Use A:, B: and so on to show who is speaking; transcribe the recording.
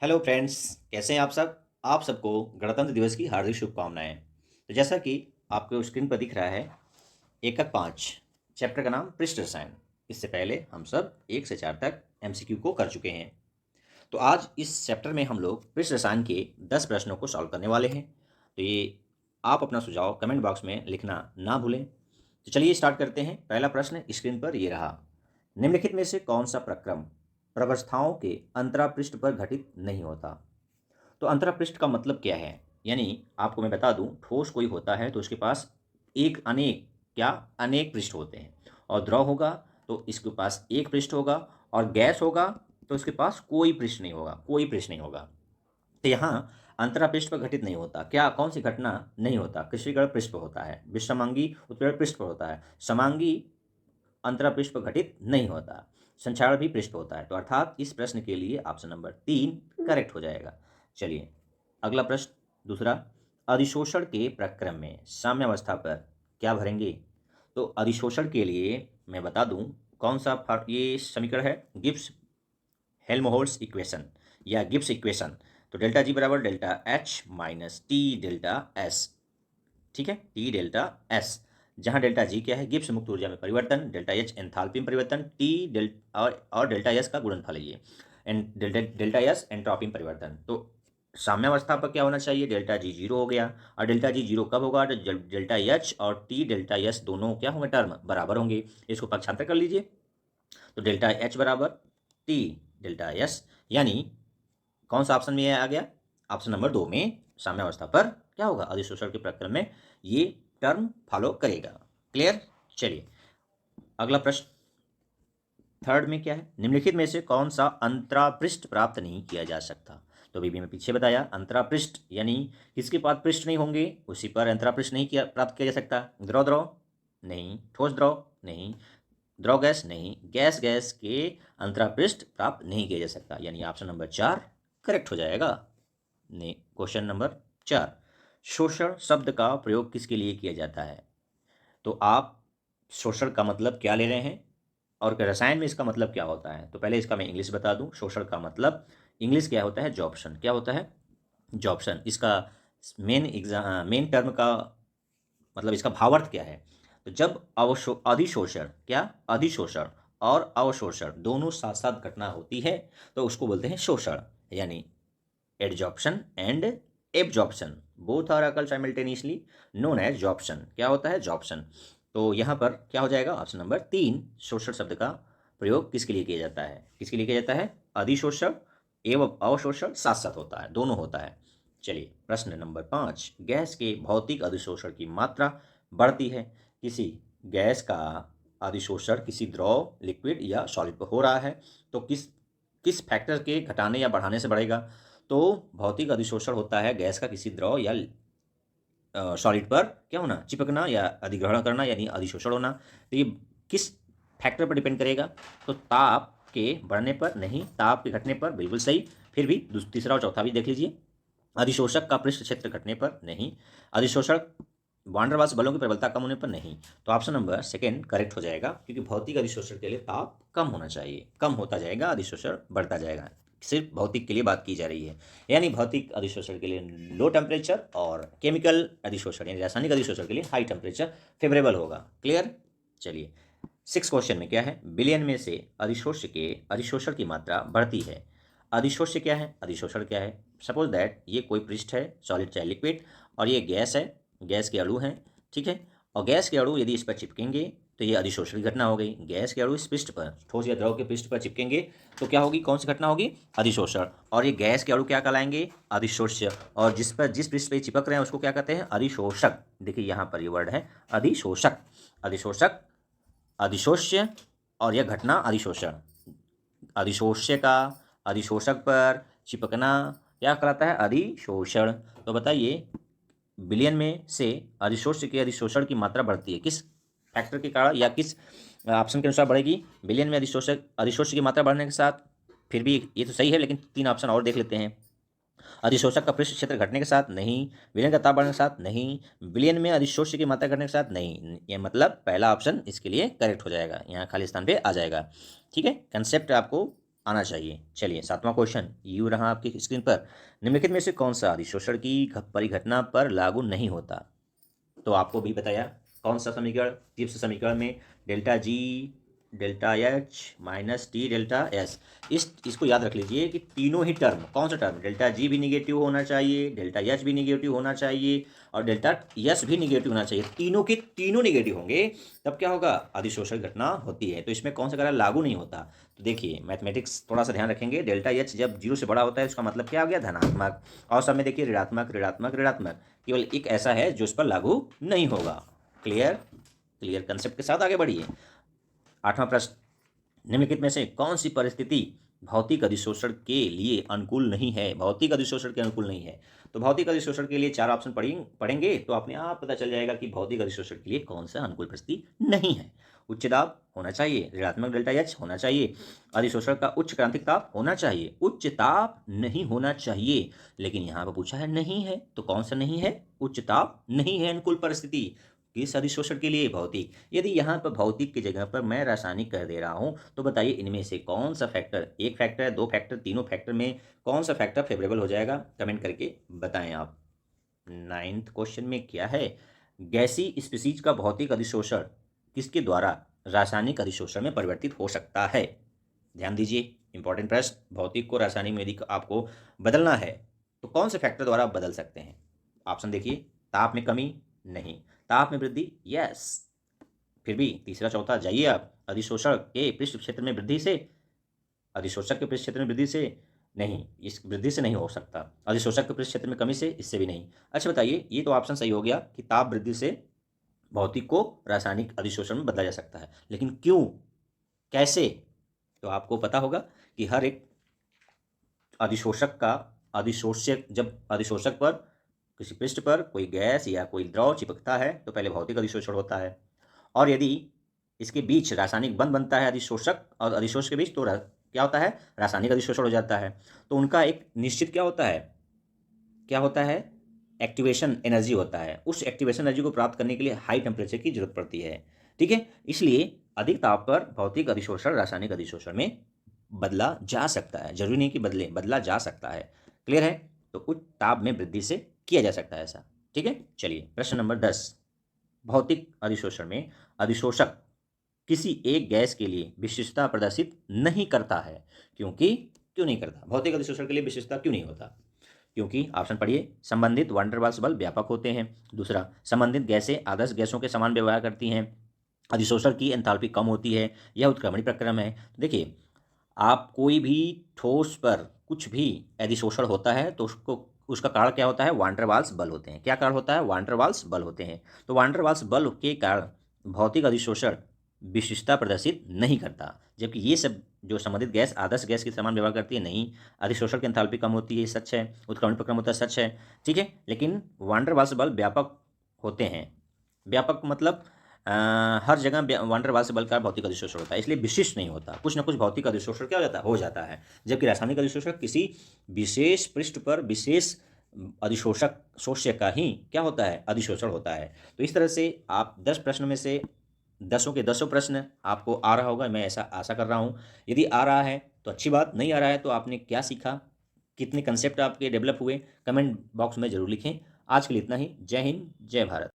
A: Hello friends, कैसे हैं आप सब। आप सबको गणतंत्र दिवस की हार्दिक शुभकामनाएं। तो जैसा कि आपको स्क्रीन पर दिख रहा है, एकक 5 चैप्टर का नाम पृष्ठ रसायन। इससे पहले हम सब 1 से 4 तक एमसीक्यू को कर चुके हैं। तो आज इस चैप्टर में हम लोग पृष्ठ रसायन के 10 प्रश्नों को सॉल्व करने वाले हैं। तो ये आप अपना सुझाव कमेंट बॉक्स में लिखना ना भूलें। तो चलिए स्टार्ट करते हैं। पहला प्रश्न स्क्रीन पर ये रहा। निम्नलिखित में से कौन सा प्रक्रम प्रवस्थाओं के अंतरापृष्ठ पर घटित नहीं होता। तो अंतरापृष्ठ का मतलब क्या है, यानी आपको मैं बता दूं, ठोस कोई होता है तो उसके पास एक अनेक क्या अनेक पृष्ठ होते हैं। और द्रव होगा तो इसके पास एक पृष्ठ होगा। और गैस होगा तो इसके पास कोई पृष्ठ नहीं होगा, कोई पृष्ठ नहीं होगा। तो यहाँ अंतरापृष्ठ पर घटित नहीं होता। क्या कौन सी घटना नहीं होता? कृषिगढ़ पृष्ठ पर होता है, विषमांगी उत्प्रेरक पृष्ठ पर होता है, समांगी अंतरापृष्ठ पर घटित नहीं होता, संक्षारण भी पृष्ठ होता है। तो अर्थात इस प्रश्न के लिए ऑप्शन नंबर 3 करेक्ट हो जाएगा। चलिए अगला प्रश्न दूसरा। अधिशोषण के प्रक्रम में साम्यावस्था पर क्या भरेंगे? तो अधिशोषण के लिए मैं बता दूं कौन सा ये समीकरण है, गिब्स हेल्महोल्ट्ज इक्वेशन या गिब्स इक्वेशन। तो डेल्टा जी बराबर delta H minus T delta S. ठीक है, टी डेल्टा एस, जहां डेल्टा जी क्या है, गिब्स मुक्त ऊर्जा में परिवर्तन, डेल्टा एच एंथैल्पी में परिवर्तन, टी और डेल्टा एस का गुणनफल है ये, एंड डेल्टा एस एंट्रोपी में परिवर्तन। तो साम्यावस्था पर क्या होना चाहिए? डेल्टा जी जीरो हो गया। और डेल्टा जी जीरो कब होगा? डेल्टा एच और टी डेल्टा एस दोनों क्या होंगे? टर्म बराबर होंगे। इसको पक्षांतर कर लीजिए। तो डेल्टा एच बराबर टी डेल्टा एस, यानी कौन सा ऑप्शन में आ गया? ऑप्शन नंबर 2 में साम्यावस्था पर क्या होगा? अधिशोषण के प्रकरण में ये टर्म फॉलो करेगा। क्लियर? चलिए अगला प्रश्न थर्ड में क्या है? निम्नलिखित में से कौन सा अंतरापृष्ठ प्राप्त नहीं किया जा सकता? तो अभी मैं पीछे बताया, अंतरापृष्ठ यानी किसके पास पृष्ठ नहीं होंगे उसी पर अंतरापृष्ठ नहीं किया प्राप्त किया जा सकता। द्रव द्रव नहीं, ठोस द्रव नहीं, द्रव गैस नहीं, गैस गैस के अंतरापृष्ठ प्राप्त नहीं किया जा सकता, यानी ऑप्शन नंबर 4 करेक्ट हो जाएगा। ने क्वेश्चन नंबर 4, शोषण शब्द का प्रयोग किसके लिए किया जाता है? तो आप शोषण का मतलब क्या ले रहे हैं और रसायन में इसका मतलब क्या होता है? तो पहले इसका मैं इंग्लिश बता दूं। शोषण का मतलब इंग्लिश क्या होता है? जॉब्शन। क्या होता है? जॉब्शन। इसका मेन टर्म का मतलब इसका भावार्थ क्या है? तो जब अधिशोषण क्या अधिशोषण और अवशोषण दोनों साथ साथ घटना होती है तो उसको बोलते हैं शोषण, यानी adsorption and absorption both are occur simultaneously known as sorption. क्या होता है? जॉब्शन। तो यहाँ पर क्या हो जाएगा? ऑप्शन नंबर 3 शोषण शब्द का प्रयोग किसके लिए किया जाता है? किसके लिए किया जाता है? अधिशोषण एवं अवशोषण साथ साथ होता है, दोनों होता है। चलिए प्रश्न नंबर 5, गैस के भौतिक अधिशोषण की मात्रा बढ़ती है। किसी गैस का अधिशोषण किसी द्रव लिक्विड या सॉलिड पर हो रहा है तो किस किस फैक्टर के घटाने या बढ़ाने से बढ़ेगा? तो भौतिक अधिशोषण होता है गैस का किसी द्रव या सॉलिड पर क्या होना? चिपकना या अधिग्रहण करना, यानी अधिशोषण होना। तो ये किस फैक्टर पर डिपेंड करेगा? तो ताप के बढ़ने पर नहीं, ताप के घटने पर, बिल्कुल सही। फिर भी तीसरा और चौथा भी देख लीजिए। अधिशोषक का पृष्ठ क्षेत्र घटने पर नहीं, अधिशोषण वान डेर वाल्स बलों की प्रबलता कम होने पर नहीं। तो ऑप्शन नंबर सेकेंड करेक्ट हो जाएगा, क्योंकि भौतिक अधिशोषण के लिए ताप कम होना चाहिए, कम होता जाएगा, अधिशोषण बढ़ता जाएगा। सिर्फ भौतिक के लिए बात की जा रही है, यानी भौतिक अधिशोषण के लिए लो टेम्परेचर और केमिकल अधिशोषण यानी रासायनिक अधिशोषण के लिए हाई टेम्परेचर फेवरेबल होगा। क्लियर? चलिए 6 क्वेश्चन में क्या है? बिलियन में से अधिशोषण की मात्रा बढ़ती है। अधिशोष्य क्या है? अधिशोषण क्या है? सपोज दैट ये कोई पृष्ठ है, सॉलिड चाहे लिक्विड, और ये गैस है, गैस के अणु हैं, ठीक है। और गैस के अणु यदि इस पर चिपकेंगे तो ये अधिशोषण की घटना हो गई। गैस के अणु इस पृष्ठ पर, ठोस या द्रव के पृष्ठ पर चिपकेंगे तो क्या होगी? कौन सी घटना होगी? अधिशोषण। और ये गैस के अणु क्या कहलाएंगे? अधिशोष्य। और जिस पृष्ठ पे चिपक रहे हैं उसको क्या कहते हैं? अधिशोषक। देखिए यहाँ पर ये वर्ड है अधिशोषक, अधिशोषक, अधिशोष्य, और यह घटना अधिशोषण। अधिशोष्य का अधिशोषक पर चिपकना क्या कहलाता है? अधिशोषण। तो बताइए बिलियन में से अधिशोष्य के अधिशोषण की मात्रा बढ़ती है किस फैक्टर के कारण या किस ऑप्शन के अनुसार बढ़ेगी? बिलियन में अधिशोष्य की मात्रा बढ़ने के साथ, फिर भी ये तो सही है, लेकिन 3 ऑप्शन और देख लेते हैं। अधिशोषक का पृष्ठ क्षेत्र घटने के साथ नहीं, विलयन का ताप बढ़ने के साथ नहीं, विलयन में अधिशोष्य की मात्रा घटने के साथ नहीं। ये मतलब पहला ऑप्शन इसके लिए करेक्ट हो जाएगा, यहाँ खाली स्थान पे आ जाएगा। ठीक है, कंसेप्ट आपको आना चाहिए। चलिए 7वां क्वेश्चन यूँ रहा आपकी स्क्रीन पर, निम्नलिखित में से कौन सा अधिशोषण की परिघटना पर लागू नहीं होता? तो आपको भी बताया कौन सा समीकरण, गिब्स समीकरण में delta G delta H minus T delta S, इसको याद रख लीजिए कि तीनों ही टर्म, कौन सा टर्म, डेल्टा जी भी निगेटिव होना चाहिए, डेल्टा एच भी निगेटिव होना चाहिए और डेल्टा एस भी निगेटिव होना चाहिए। तीनों के तीनों निगेटिव होंगे तब क्या होगा, अधिशोषण घटना होती है। तो इसमें कौन सा कार्य लागू नहीं होता? तो देखिए मैथमेटिक्स थोड़ा सा ध्यान रखेंगे, डेल्टा एच जब 0 से बड़ा होता है उसका मतलब क्या हो गया, धनात्मक, और सब में देखिए ऋणात्मक ऋणात्मक ऋणात्मक, केवल एक ऐसा है जो इस पर लागू नहीं होगा। क्लियर? क्लियर कंसेप्ट के साथ आगे बढ़िए। 8वां प्रश्न, निम्नलिखित में से कौन सी परिस्थिति भौतिक अधिशोषण के लिए अनुकूल नहीं है? भौतिक अधिशोषण के अनुकूल नहीं है। तो भौतिक अधिशोषण के लिए 4 ऑप्शन पढ़ेंगे तो अपने आप पता चल जाएगा कि भौतिक अधिशोषण के लिए कौन सा अनुकूल परिस्थिति नहीं है। उच्च दाब होना चाहिए, ऋणात्मक डेल्टा एच होना चाहिए, अधिशोषण का उच्च क्रांतिक ताप होना चाहिए, उच्च ताप नहीं होना चाहिए। लेकिन यहाँ पर पूछा है नहीं है, तो कौन सा नहीं है? उच्च ताप नहीं है अनुकूल परिस्थिति किस अधिशोषण के लिए? भौतिक। यदि यहाँ पर भौतिक की जगह पर मैं रासायनिक कर दे रहा हूँ तो बताइए इनमें से कौन सा फैक्टर, एक फैक्टर, दो फैक्टर, तीनों फैक्टर में कौन सा फैक्टर फेवरेबल हो जाएगा? कमेंट करके बताएं आप। 9th क्वेश्चन में क्या है, गैसी स्पीसीज का भौतिक अधिशोषण किसके द्वारा रासायनिक अधिशोषण में परिवर्तित हो सकता है? ध्यान दीजिए, इंपॉर्टेंट प्रश्न। भौतिक को रासायनिक में यदि आपको बदलना है तो कौन से फैक्टर द्वारा आप बदल सकते हैं? ऑप्शन देखिए, ताप में कमी, नहीं, ताप में वृद्धि, यस, फिर भी तीसरा चौथा जाइए आप, अधिशोषण के पृष्ठ क्षेत्र में वृद्धि से, अधिशोषक के पृष्ठ क्षेत्र में वृद्धि से, नहीं, इस वृद्धि से नहीं हो सकता, अधिशोषक के पृष्ठ क्षेत्र में कमी से, इससे भी नहीं। अच्छा बताइए, ये तो ऑप्शन सही हो गया कि ताप वृद्धि से भौतिक को रासायनिक अधिशोषण में बदला जा सकता है, लेकिन क्यों, कैसे? तो आपको पता होगा कि हर एक अधिशोषक का, अधिशोषक, जब अधिशोषक पर किसी पृष्ठ पर कोई गैस या कोई द्रव चिपकता है तो पहले भौतिक अधिशोषण होता है, और यदि इसके बीच रासायनिक बंध बनता है अधिशोषक और अधिशोषक के बीच तो क्या होता है, रासायनिक अधिशोषण हो जाता है। तो उनका एक निश्चित क्या होता है, क्या होता है, एक्टिवेशन एनर्जी होता है। उस एक्टिवेशन एनर्जी को प्राप्त करने के लिए हाई टेम्परेचर की जरूरत पड़ती है। ठीक है, इसलिए अधिक ताप पर भौतिक अधिशोषण रासायनिक अधिशोषण में बदला जा सकता है, जरूरी नहीं कि बदला जा सकता है। क्लियर है? तो उच्च ताप में वृद्धि से किया जा सकता है ऐसा। ठीक है, चलिए प्रश्न नंबर 10, भौतिक अधिशोषण में अधिशोषक किसी एक गैस के लिए विशिष्टता प्रदर्शित नहीं करता है, क्योंकि, क्यों नहीं करता? भौतिक अधिशोषण के लिए विशिष्टता क्यों नहीं होता? क्योंकि ऑप्शन पढ़िए, संबंधित वान डेर वाल्स बल व्यापक होते हैं, दूसरा संबंधित गैसें आदर्श गैसों के समान व्यवहार करती हैं, अधिशोषण की एंथैल्पी कम होती है, यह उत्क्रमणीय प्रक्रम है। देखिए, आप कोई भी ठोस पर कुछ भी अधिशोषण होता है तो उसको, उसका कारण क्या होता है, वान डेर वाल्स बल होते हैं। क्या कारण होता है? वान डेर वाल्स बल होते हैं। तो वान डेर वाल्स बल के कारण भौतिक अधिशोषण विशिष्टता प्रदर्शित नहीं करता, जबकि ये सब जो संबंधित गैस आदर्श गैस के समान व्यवहार करती है, नहीं, अधिशोषण की एंथैल्पी कम होती है, सच है, उत्क्रमण प्रक्रम होता है, सच है। ठीक है, लेकिन वान डेर वाल्स बल व्यापक होते हैं। व्यापक मतलब हर जगह वान डेर वाल्स बल का भौतिक अधिशोषण होता है, इसलिए विशिष्ट नहीं होता, कुछ ना कुछ भौतिक अधिशोषण क्या हो जाता है। जबकि रासायनिक अधिशोषण किसी विशेष पृष्ठ पर विशेष अधिशोषक शोष्य का ही क्या होता है, अधिशोषण होता है। तो इस तरह से आप 10 प्रश्न में से 10 के 10 प्रश्न आपको आ रहा होगा, मैं ऐसा आशा कर रहा हूँ। यदि आ रहा है तो अच्छी बात, नहीं आ रहा है तो आपने क्या सीखा, कितने कंसेप्ट आपके डेवलप हुए, कमेंट बॉक्स में जरूर लिखें। आज के लिए इतना ही। जय हिंद, जय भारत।